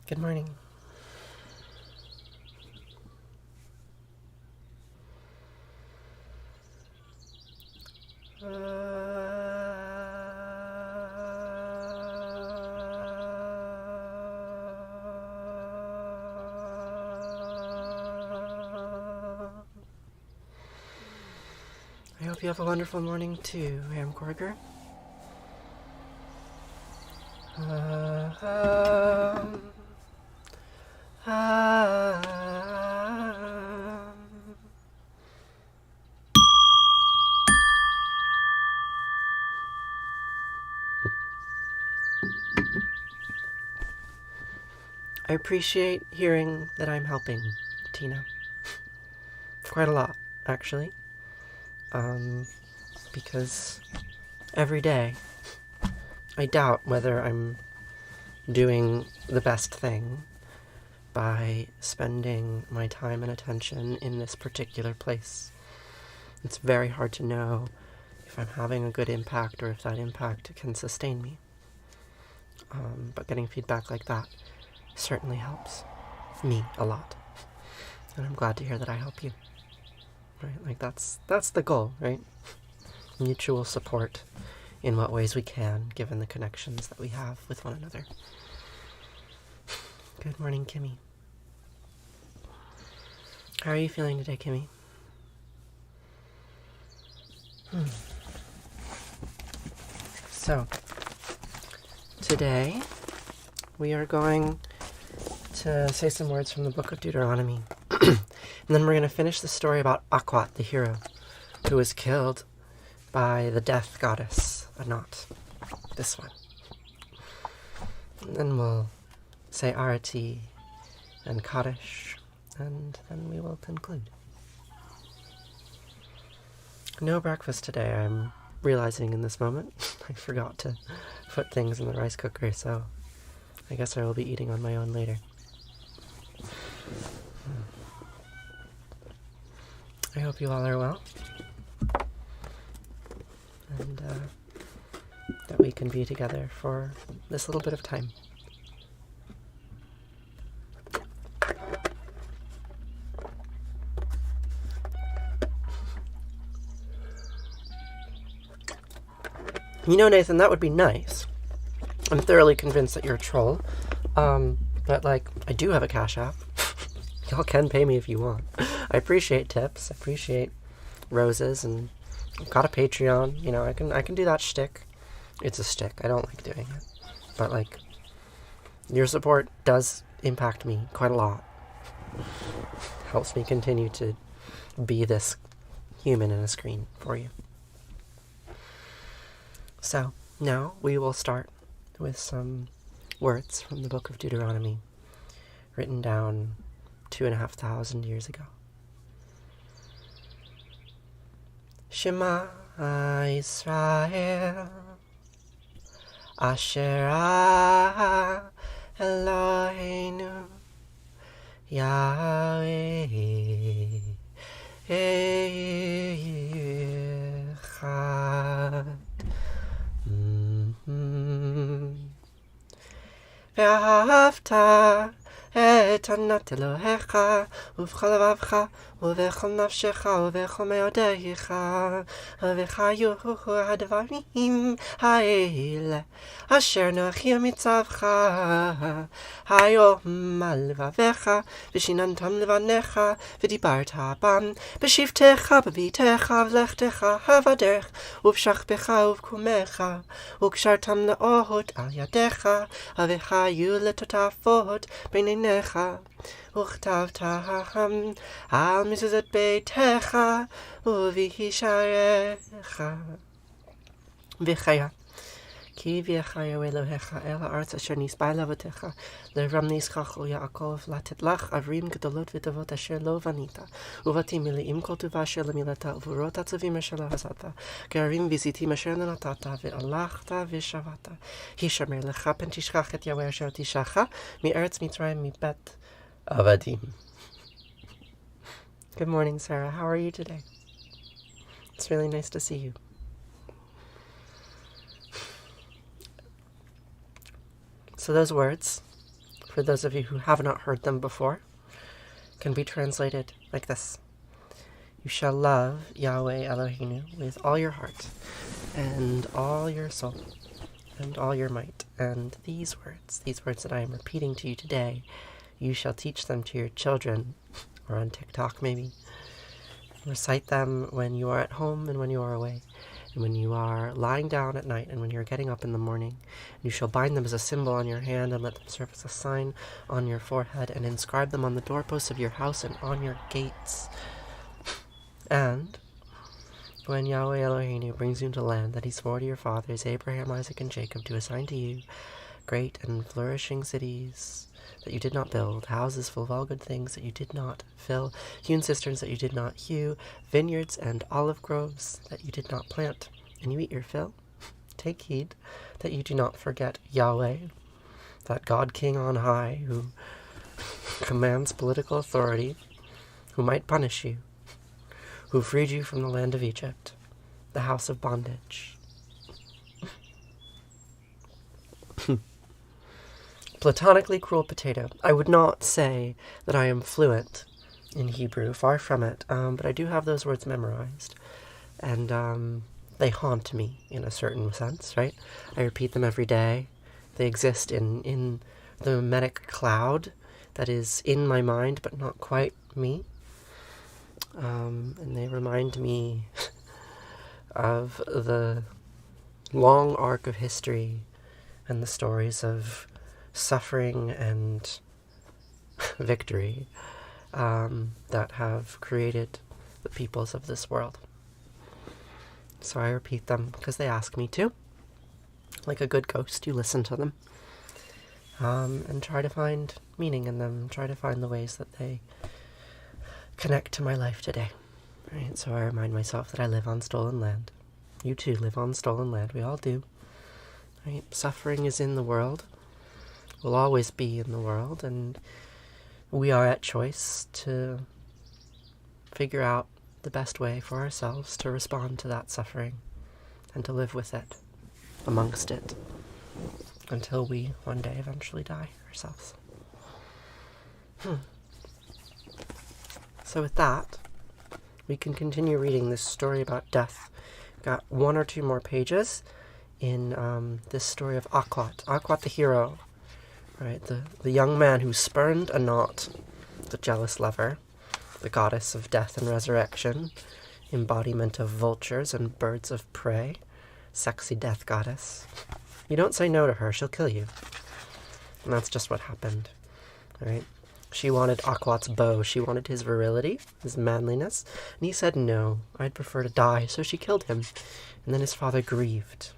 Good morning. I hope you have a wonderful morning too, Hamkorger. I appreciate hearing that I'm helping, Tina. Quite a lot, actually. Because every day I doubt whether I'm doing the best thing by spending my time and attention in this particular place. It's very hard to know if I'm having a good impact or if that impact can sustain me. But getting feedback like that certainly helps me a lot. And I'm glad to hear that I help you. Right? Like that's the goal, right? Mutual support in what ways we can, given the connections that we have with one another. Good morning, Kimmy. How are you feeling today, Kimmy? So, today we are going to say some words from the Book of Deuteronomy. And then we're going to finish the story about Akhwat, the hero, who was killed by the death goddess, Anat. This one. And then we'll say Arati and Kaddish, and then we will conclude. No breakfast today, I'm realizing in this moment. I forgot to put things in the rice cooker, so I guess I will be eating on my own later. I hope you all are well, and that we can be together for this little bit of time. You know, Nathan, that would be nice. I'm thoroughly convinced that you're a troll. But, I do have a Cash App. Y'all can pay me if you want. I appreciate tips. I appreciate roses, and I've got a Patreon. You know, I can do that shtick. It's a shtick. I don't like doing it. But, your support does impact me quite a lot. Helps me continue to be this human in a screen for you. So, now we will start with some words from the Book of Deuteronomy, written down 2,500 years ago. Shema Yisrael, Asher Eloheinu, Yahweh Echad. Ve'ahavta את ענת אלוהיך, ובכל לבבך, ובכל נפשך, ובכל מאודך, וחיו הדברים האלה, אשר נוחי מצווך, היום על לבביך, ושיננתם לבניך, ודיברת בם, בשבתך, בביתך, ולכתך, בדרך, ובשכבך ובקומך, וקשרתם לאות על ידיך, וחיו לטוטפות בין עיניך, וכתבתם על מזוזות ביתך, ובשעריך. וחיה, כי הביאך אלוהיך אל הארץ אשר נשבע לאבותיך, לרם נזכח יעקב, לתת לך ערים גדולות וטובות אשר לא בנית, ובתים מלאים כל טובה אשר למילאת, ובורות עצובים אשר לא עשת, גערים וזיתים אשר לא נתת, והלכת ושבת. הישמר לך פן תשכח את יהוה אשר תישך, מארץ מצרים מבית עבדים. Good morning, Sarah. How are you today? It's really nice to see you. So those words, for those of you who have not heard them before, can be translated like this. You shall love Yahweh Eloheinu with all your heart, and all your soul, and all your might. And these words that I am repeating to you today, you shall teach them to your children, or on TikTok maybe. Recite them when you are at home and when you are away, and when you are lying down at night and when you are getting up in the morning. You shall bind them as a symbol on your hand and let them serve as a sign on your forehead, and inscribe them on the doorposts of your house and on your gates. And when Yahweh Eloheinu brings you into land that he swore to your fathers, Abraham, Isaac, and Jacob, to assign to you great and flourishing cities that you did not build, houses full of all good things that you did not fill, hewn cisterns that you did not hew, vineyards and olive groves that you did not plant, and you eat your fill, take heed that you do not forget Yahweh, that God King on high, who commands political authority, who might punish you, who freed you from the land of Egypt, the house of bondage. Platonically cruel potato. I would not say that I am fluent in Hebrew, far from it, but I do have those words memorized, and they haunt me in a certain sense, right? I repeat them every day. They exist in the mimetic cloud that is in my mind, but not quite me, and they remind me of the long arc of history and the stories of suffering and victory that have created the peoples of this world. So I repeat them because they ask me to. Like a good ghost, you listen to them and try to find meaning in them, try to find the ways that they connect to my life today. Right? So I remind myself that I live on stolen land. You too live on stolen land. We all do. Right? Suffering is in the world, will always be in the world, and we are at choice to figure out the best way for ourselves to respond to that suffering and to live with it, amongst it, until we one day eventually die ourselves. So with that, we can continue reading this story about death. Got one or two more pages in this story of Akhwat. Akhwat the hero, right? The young man who spurned Anat, the jealous lover, the goddess of death and resurrection, embodiment of vultures and birds of prey, sexy death goddess. You don't say no to her, she'll kill you. And that's just what happened, right? She wanted Akhwat's bow, she wanted his virility, his manliness, and he said no, I'd prefer to die, so she killed him. And then his father grieved.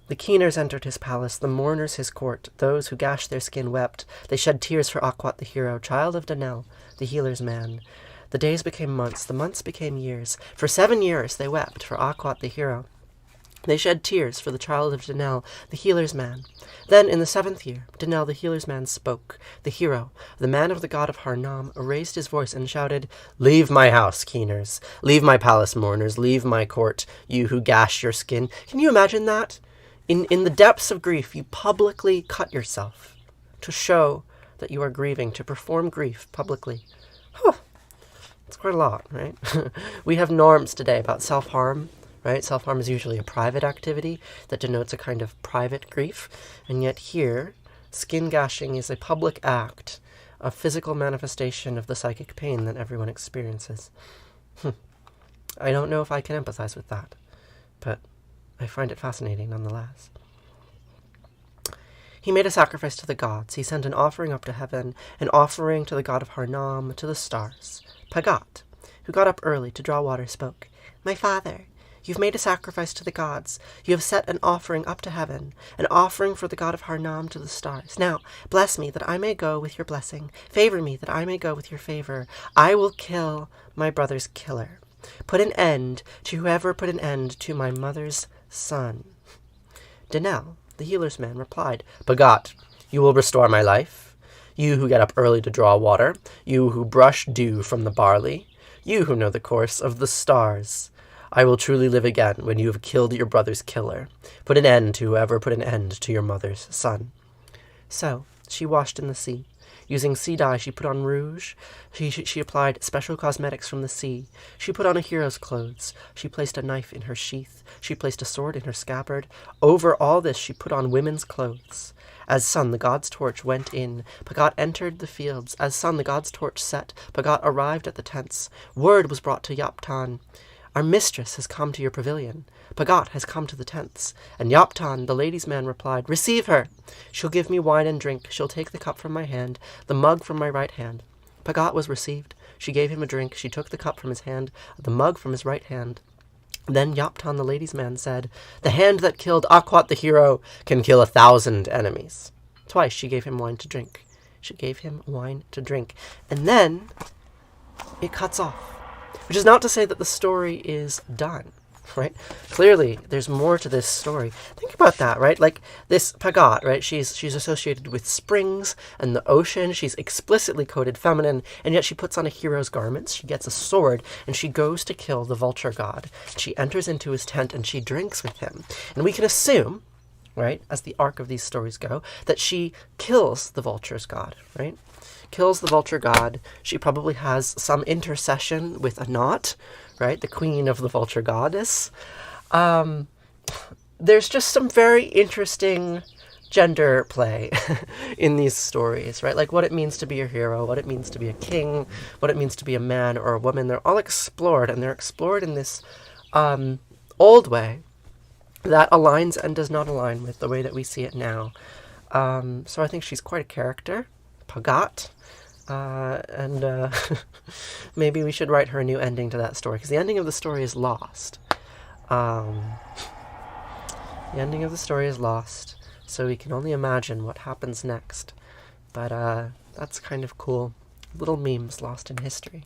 The keeners entered his palace, the mourners his court, those who gashed their skin wept. They shed tears for Akhwat the hero, child of Danel, the healer's man. The days became months, the months became years. For 7 years they wept for Akhwat the hero. They shed tears for the child of Danel, the healer's man. Then, in the 7th year, Danel, the healer's man, spoke. The hero, the man of the god of Harnam, raised his voice and shouted, "Leave my house, keeners. Leave my palace, mourners. Leave my court, you who gash your skin." Can you imagine that? In the depths of grief, you publicly cut yourself. to show that you are grieving, to perform grief publicly. Whew. It's quite a lot, right? We have norms today about self-harm, right? Self-harm is usually a private activity that denotes a kind of private grief. And yet here, skin gashing is a public act, a physical manifestation of the psychic pain that everyone experiences. I don't know if I can empathize with that, but I find it fascinating nonetheless. He made a sacrifice to the gods. He sent an offering up to heaven, an offering to the god of Harnam, to the stars. Pagat, who got up early to draw water, spoke. My father, you've made a sacrifice to the gods. You have set an offering up to heaven, an offering for the god of Harnam to the stars. Now, bless me that I may go with your blessing. Favor me that I may go with your favor. I will kill my brother's killer. Put an end to whoever put an end to my mother's son. Denel, the healer's man, replied, Pagat, you will restore my life. You who get up early to draw water. You who brush dew from the barley. You who know the course of the stars. I will truly live again when you have killed your brother's killer. Put an end to whoever put an end to your mother's son. So she washed in the sea. Using sea dye, she put on rouge. She applied special cosmetics from the sea. She put on a hero's clothes. She placed a knife in her sheath. She placed a sword in her scabbard. Over all this, she put on women's clothes. As sun, the god's torch went in. Pagat entered the fields. As sun, the god's torch set. Pagat arrived at the tents. Word was brought to Yaptan. Our mistress has come to your pavilion. Pagat has come to the tents. And Yaptan, the lady's man, replied, Receive her. She'll give me wine and drink. She'll take the cup from my hand, the mug from my right hand. Pagat was received. She gave him a drink. She took the cup from his hand, the mug from his right hand. Then Yaptan, the lady's man, said, The hand that killed Akwat the hero can kill 1,000 enemies. Twice she gave him wine to drink. She gave him wine to drink. And then it cuts off. Which is not to say that the story is done, right? Clearly, there's more to this story. Think about that, right? Like this Pagat, right? She's associated with springs and the ocean. She's explicitly coded feminine, and yet she puts on a hero's garments. She gets a sword, and she goes to kill the vulture god. She enters into his tent, and she drinks with him. And we can assume, right, as the arc of these stories go, that she kills the vulture's god, right? Kills the vulture god. She probably has some intercession with Anat, right? The queen of the vulture goddess. There's just some very interesting gender play in these stories, right? Like what it means to be a hero, what it means to be a king, what it means to be a man or a woman. They're all explored, and they're explored in this old way that aligns and does not align with the way that we see it now. So I think she's quite a character. Pagat. And maybe we should write her a new ending to that story, because the ending of the story is lost. The ending of the story is lost, so we can only imagine what happens next. But that's kind of cool. Little memes lost in history.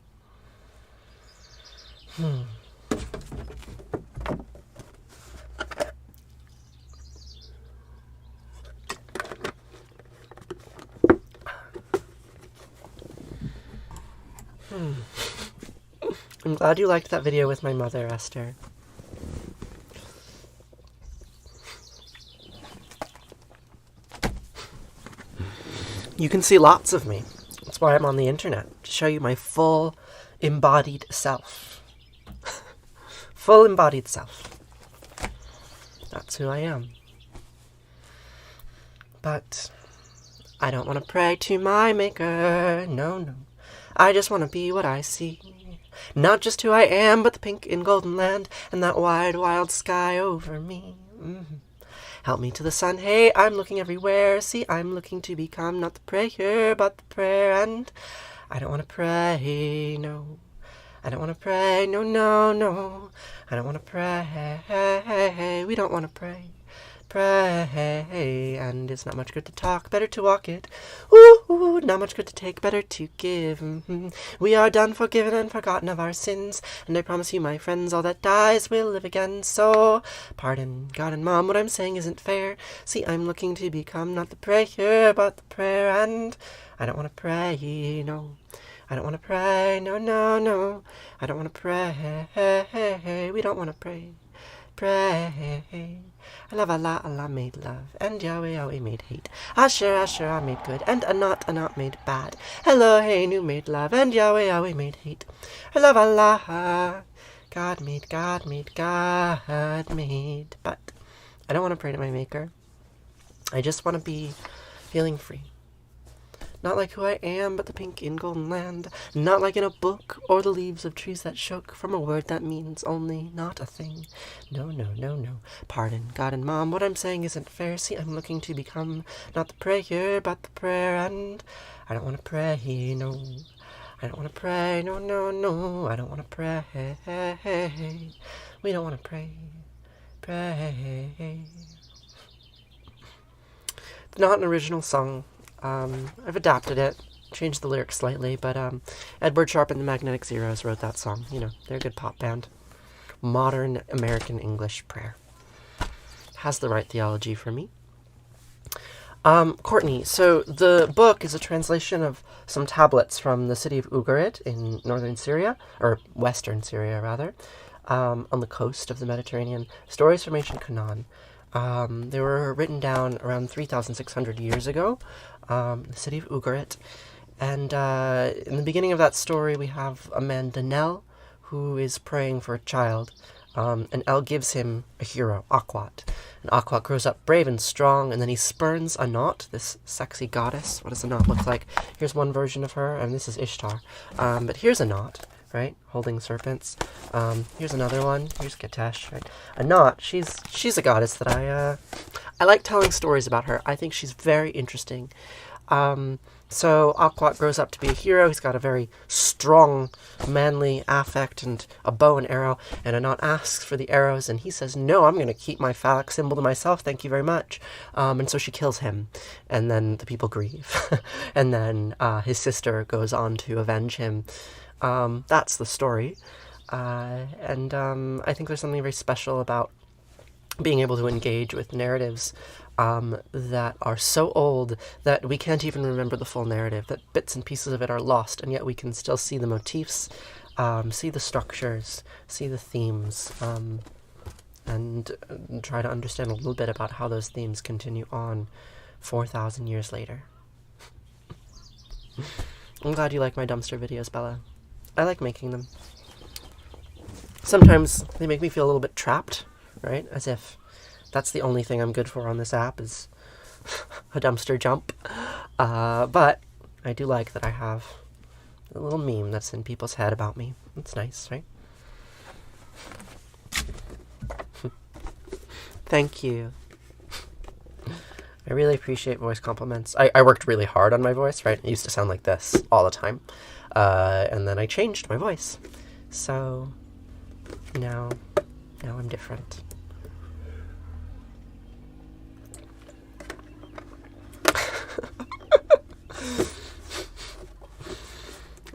I'm glad you liked that video with my mother, Esther. You can see lots of me. That's why I'm on the internet, to show you my full embodied self. Full embodied self. That's who I am. But I don't want to pray to my maker. No, no. I just want to be what I see. Not just who I am, but the pink and golden land and that wide, wild sky over me. Help me to the sun. Hey, I'm looking everywhere. See, I'm looking to become not the prayer, but the prayer. And I don't want to pray, no. I don't want to pray, no, no, no. I don't want to pray. We don't want to pray. Pray, and it's not much good to talk, better to walk it. Ooh, not much good to take, better to give. We are done, forgiven, and forgotten of our sins, and I promise you, my friends, all that dies will live again. So, pardon, God and Mom, what I'm saying isn't fair. See, I'm looking to become not the prayer, but the prayer, and I don't want to pray, no. I don't want to pray, no, no, no. I don't want to pray, we don't want to pray. pray. Allah, Allah, Allah made love, and Yahweh, Yahweh made hate. Asher, Asher, made good, and Anat made bad. Eloheinu made love, and Yahweh, Yahweh made hate. Allah, Allah, God made, God made, God made. But I don't want to pray to my maker. I just want to be feeling free. Not like who I am, but the pink in golden land. Not like in a book, or the leaves of trees that shook from a word that means only not a thing. No, no, no, no. Pardon, God and Mom, what I'm saying isn't fair. See, I'm looking to become not the prayer, but the prayer, and I don't want to pray, no. I don't want to pray, no, no, no. I don't want to pray. We don't want to pray. Pray. It's not an original song. I've adapted it, changed the lyrics slightly, but Edward Sharpe and the Magnetic Zeros wrote that song. You know, they're a good pop band. Modern American English prayer. Has the right theology for me. Courtney, so the book is a translation of some tablets from the city of Ugarit in northern Syria, or western Syria, rather, on the coast of the Mediterranean. Stories from ancient Canaan. They were written down around 3,600 years ago, the city of Ugarit. And in the beginning of that story, we have a man, Danel, who is praying for a child. And El gives him a hero, Akhwat. And Akhwat grows up brave and strong, and then he spurns Anat, this sexy goddess. What does Anat look like? Here's one version of her, and this is Ishtar. But here's Anat, right, holding serpents. Here's another one. Here's Gatesh, right? Anat, she's a goddess that I like telling stories about her. I think she's very interesting. So Akhwat grows up to be a hero. He's got a very strong, manly affect and a bow and arrow. And Anat asks for the arrows, and he says, no, I'm going to keep my phallic symbol to myself. Thank you very much. And so she kills him. And then the people grieve. And then his sister goes on to avenge him. That's the story. And I think there's something very special about being able to engage with narratives that are so old that we can't even remember the full narrative, that bits and pieces of it are lost, and yet we can still see the motifs, see the structures, see the themes, and try to understand a little bit about how those themes continue on 4,000 years later. I'm glad you like my dumpster videos, Bella. I like making them. Sometimes they make me feel a little bit trapped, right? As if that's the only thing I'm good for on this app is a dumpster jump. But I do like that I have a little meme that's in people's head about me. It's nice, right? Thank you. I really appreciate voice compliments. I worked really hard on my voice, right? It used to sound like this all the time. And then I changed my voice. So now I'm different.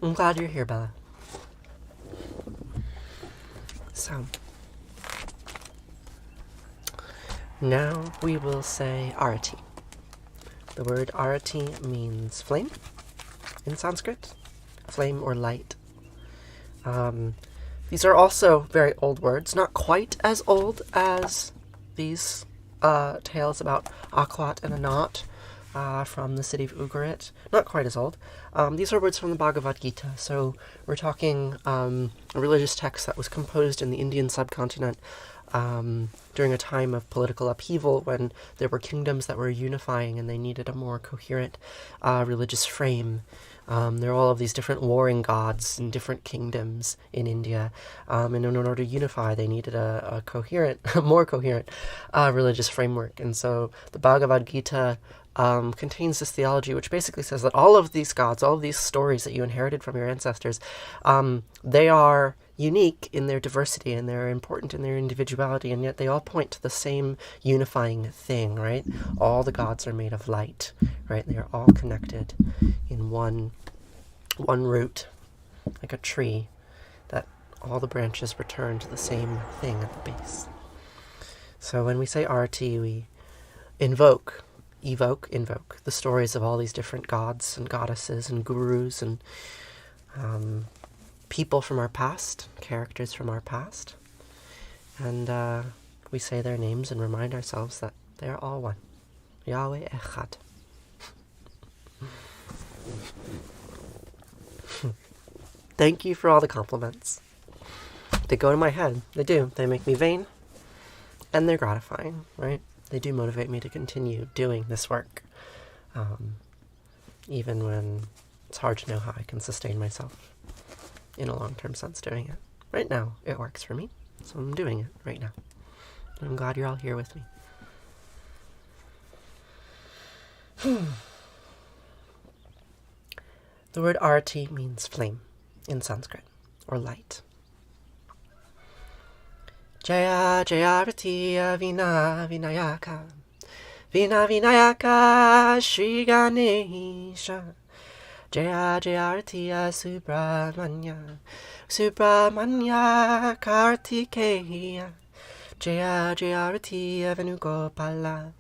I'm glad you're here, Bella. So, now we will say Arati. The word Arati means flame in Sanskrit, flame or light. These are also very old words, not quite as old as these tales about Akhwat and Anat from the city of Ugarit. Not quite as old. These are words from the Bhagavad Gita, so we're talking a religious text that was composed in the Indian subcontinent during a time of political upheaval when there were kingdoms that were unifying and they needed a more coherent religious frame. There are all of these different warring gods in different kingdoms in India, and in order to unify they needed a coherent, more coherent religious framework. And so the Bhagavad Gita contains this theology which basically says that all of these gods, all of these stories that you inherited from your ancestors, they are unique in their diversity and they're important in their individuality, and yet they all point to the same unifying thing, right? All the gods are made of light, right? They are all connected in one root, like a tree, that all the branches return to the same thing at the base. So when we say Arati, we invoke the stories of all these different gods and goddesses and gurus and people from our past, characters from our past. And we say their names and remind ourselves that they are all one. Yahweh Echad. Thank you for all the compliments. They go to my head. They do. They make me vain. And they're gratifying, right? They do motivate me to continue doing this work. Even when it's hard to know how I can sustain myself in a long-term sense doing it. Right now, it works for me. So I'm doing it right now. And I'm glad you're all here with me. The word arati means flame in Sanskrit, or light. Jaya Jaya Arati Vina Vinayaka Vina Vinayaka Shri Ganesha Jaya Jaya Arati Subramanya Subramanya Kartikeya Jaya Jaya Arati Venugopala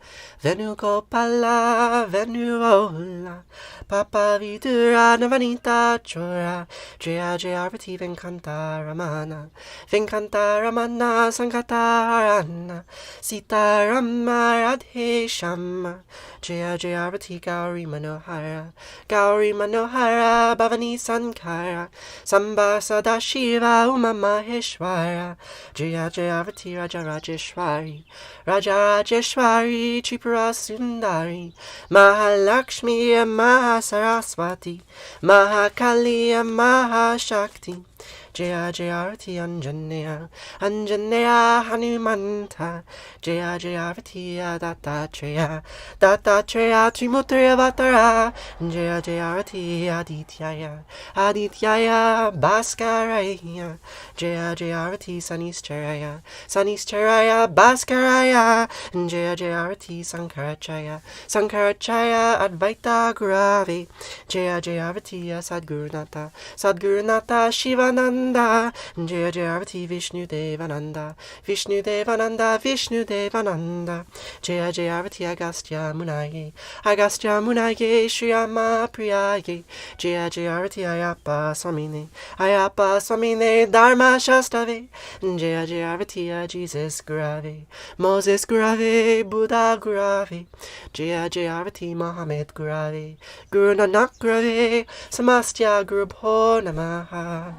Venugopala Venurola Papa Vidura Navanita Chora Jaya Jaya Arati Venkanta Ramana Venkanta Ramana Sankatarana Sita Rama Radhe Shama Jaya Jaya Arati Gauri Manohara Gauri Manohara Bhavani Sankara Samba Sadashiva Uma Maheshwara Jaya Jaya Arati Raja Rajeshwari Raja Rajeshwari Tripura Sundari Mahalakshmi Mahasaraswati Mahakali Mahashakti Jaya Jaya Arati Anjaneya Anjaneya Hanumanta Jaya Jaya Arati Dattatreya Dattatreya Trimurti Vatara Jaya Jaya Arati Adityaya Adityaya Bhaskaraya Jaya Jaya Arati Sanistaraya Sanistaraya Bhaskaraya Jaya Jaya Arati Sankarachaya Sankarachaya Advaita Gurave Jaya Jaya Arati Sadgurunata Sadgurunata Shivananda Jaya Jaya Arati Vishnu Devananda Vishnu Devananda Vishnu Devananda Jaya Jaya Arati Agastya Munaye Agastya Munaye Shriyama Priyaye Jaya Jaya Arati Ayappa Swamine Ayappa Swamine Dharma Shastave Jaya Jaya Arati Jesus Gurave Moses Gurave Buddha Gurave Jaya Jaya Arati Muhammad Gurave Guru Nanak Gurave Samastya Guru Bho Namaha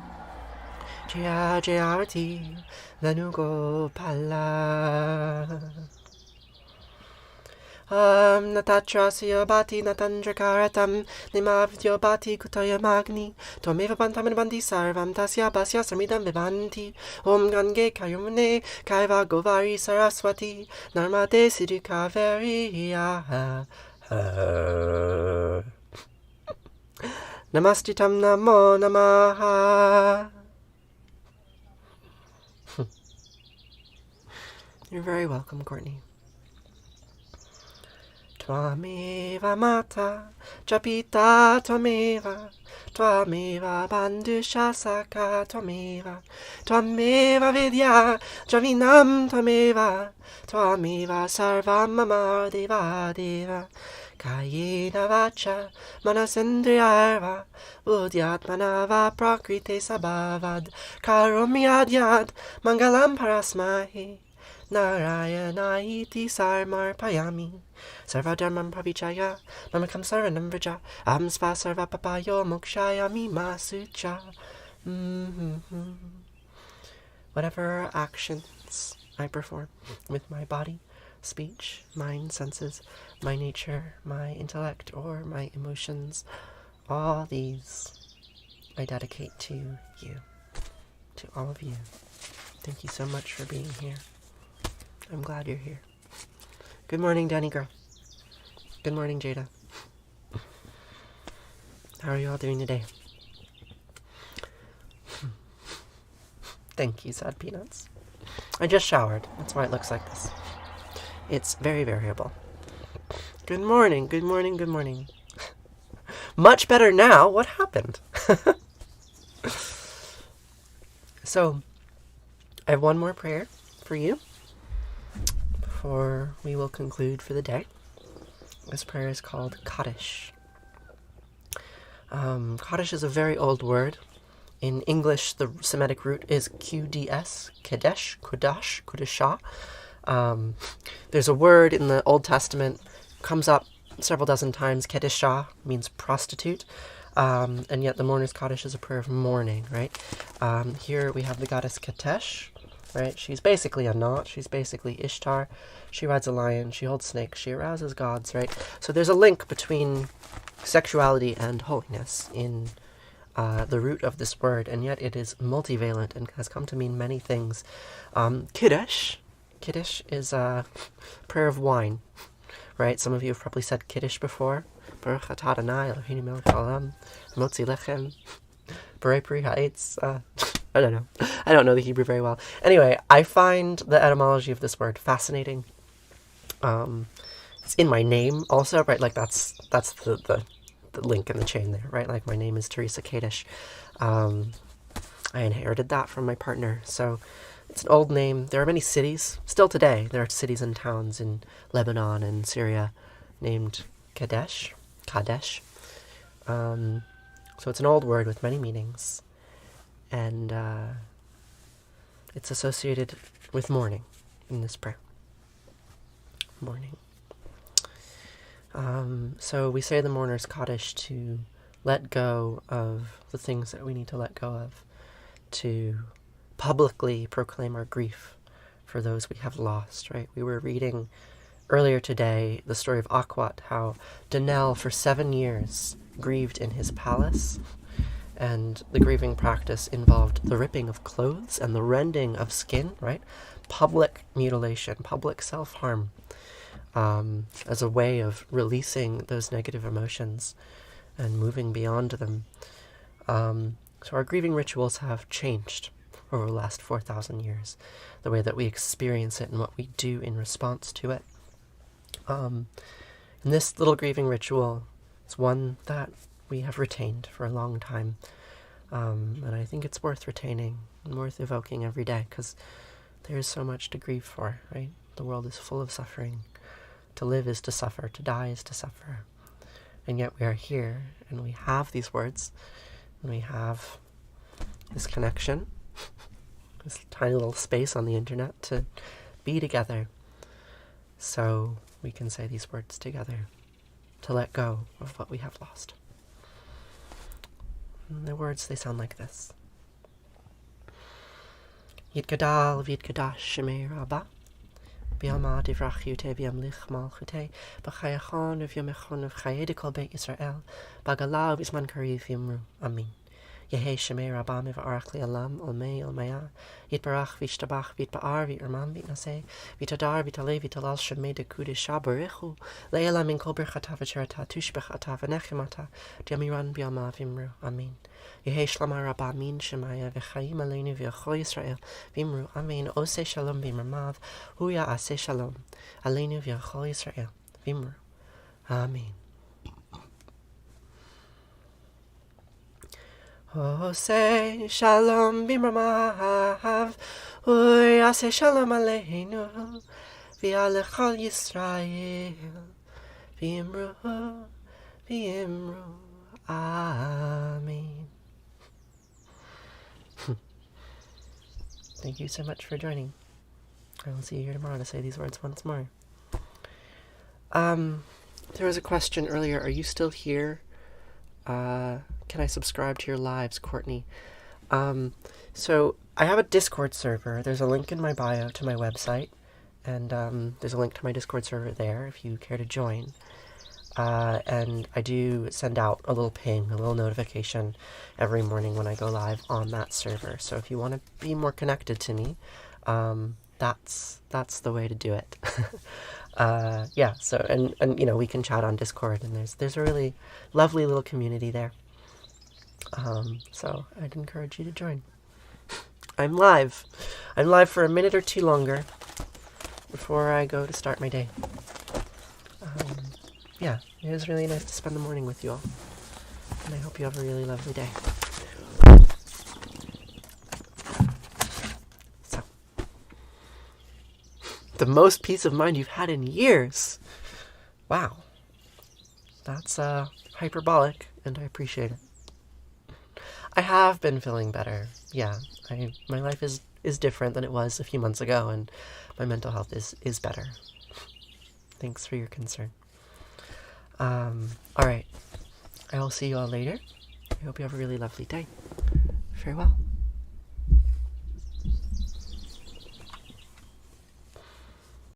Jaya Jaya Arati Venugopala Natatrasya Bhati Natandrakaratam Nimavyo Bhati Kutaya Magni Tomeva Bantam Bandi Sarvam Tasya Basya Samidam Vivanti Om Gange Kayumune Kaiva Govari Saraswati Narmade Siddhi Kaveri Namastitam Namo Namaha. You're very welcome, Courtney. Twameva Mata Japita Twameva Twameva Bandusha Saka Twameva Twameva Vidya Javinam Twameva Twameva Sarva Mama Deva Deva Kayena Vacha Manasendriyarva Buddhyatmanava Prakrite Sabhavad Karomyadyad Mangalam Parasmahi Narayana iti sarmarpayami Sarvadharmam pravichaya Namakam saranam vraja Aham sva sarva papayo mokshayami masucha. Whatever actions I perform with my body, speech, mind, senses, my nature, my intellect, or my emotions, all these I dedicate to you, to all of you. Thank you so much for being here. I'm glad you're here. Good morning, Danny girl. Good morning, Jada. How are you all doing today? Thank you, Sad Peanuts. I just showered. That's why it looks like this. It's very variable. Good morning, good morning, good morning. Much better now. What happened? So, I have one more prayer for you before we will conclude for the day. This prayer is called Kaddish. Kaddish is a very old word. In English, the Semitic root is QDS, Kadesh, Kudash, Kudashah. There's a word in the Old Testament, comes up several dozen times. Kedishah means prostitute. And yet the mourner's Kaddish is a prayer of mourning, right? Here we have the goddess Ketesh, right? She's basically a knot. She's basically Ishtar. She rides a lion. She holds snakes. She arouses gods, right? So there's a link between sexuality and holiness in the root of this word, and yet it is multivalent and has come to mean many things. Kiddush is a prayer of wine, right? Some of you have probably said Kiddush before. Baruch atah Adonai Eloheinu melech haolam motzi lechem borei pri ha'etz. I don't know. I don't know the Hebrew very well. Anyway, I find the etymology of this word fascinating. It's in my name also, right? Like that's the link in the chain there, right? Like my name is Teresa Kadish. I inherited that from my partner. So it's an old name. There are many cities, still today, there are cities and towns in Lebanon and Syria named Kadesh. So it's an old word with many meanings. And it's associated with mourning in this prayer. Mourning. So we say the mourner's Kaddish to let go of the things that we need to let go of, to publicly proclaim our grief for those we have lost, right? We were reading earlier today the story of Akhwat, how Danel for 7 years grieved in his palace, and the grieving practice involved the ripping of clothes and the rending of skin, right? Public mutilation, public self-harm, as a way of releasing those negative emotions and moving beyond them. So our grieving rituals have changed over the last 4,000 years, the way that we experience it and what we do in response to it. And this little grieving ritual is one that we have retained for a long time. And I think it's worth retaining and worth evoking every day, because there's so much to grieve for, right? The world is full of suffering. To live is to suffer, to die is to suffer. And yet we are here, and we have these words, and we have this connection, this tiny little space on the internet to be together. So we can say these words together, to let go of what we have lost. And the words, they sound like this. Yitgadal v'yitgadash shemei Rabbah, B'yama divrach yute b'yamlich malchute, b'chayachon v'yamechon v'chayed kol beit Yisrael, b'galav b'zman kariv v'yamru. Amen. Yehi shemei Rabbah v'arach li'alam olmei olmaya, yitbarach v'yishtabach v'yitba'ar v'yirmam v'yitnaseh, v'yitadar v'ytalei v'ytalal shemei dekudesha b'richu, le'elam min kol birchata v'cherata tushbechata v'nechimata, d'yamiran b'yama v'yamru. Amen. Yehi shlama Rabbah min shemaya v'chayim aleinu v'yochol Yisrael v'yamru. Amen. Oseh shalom b'yirmamav, huya aseh shalom aleinu v'yochol Yisrael v'yamru. Amen. Oseh shalom b'mamav, uyaseh shalom aleinu, v'alechol Yisrael, v'imru, amen. Thank you so much for joining. I will see you here tomorrow to say these words once more. There was a question earlier, are you still here? Can I subscribe to your lives, Courtney? So I have a Discord server. There's a link in my bio to my website, and there's a link to my Discord server there if you care to join. And I do send out a little ping, a little notification every morning when I go live on that server. So if you want to be more connected to me, that's the way to do it. Yeah, so, and you know, we can chat on Discord, and there's a really lovely little community there. So I'd encourage you to join. I'm live for a minute or two longer before I go to start my day. Yeah, it was really nice to spend the morning with you all, and I hope you have a really lovely day. So, the most peace of mind you've had in years. Wow. That's hyperbolic, and I appreciate it. I have been feeling better. Yeah, my life is different than it was a few months ago, and my mental health is better. Thanks for your concern. Alright. I will see you all later. I hope you have a really lovely day. Farewell.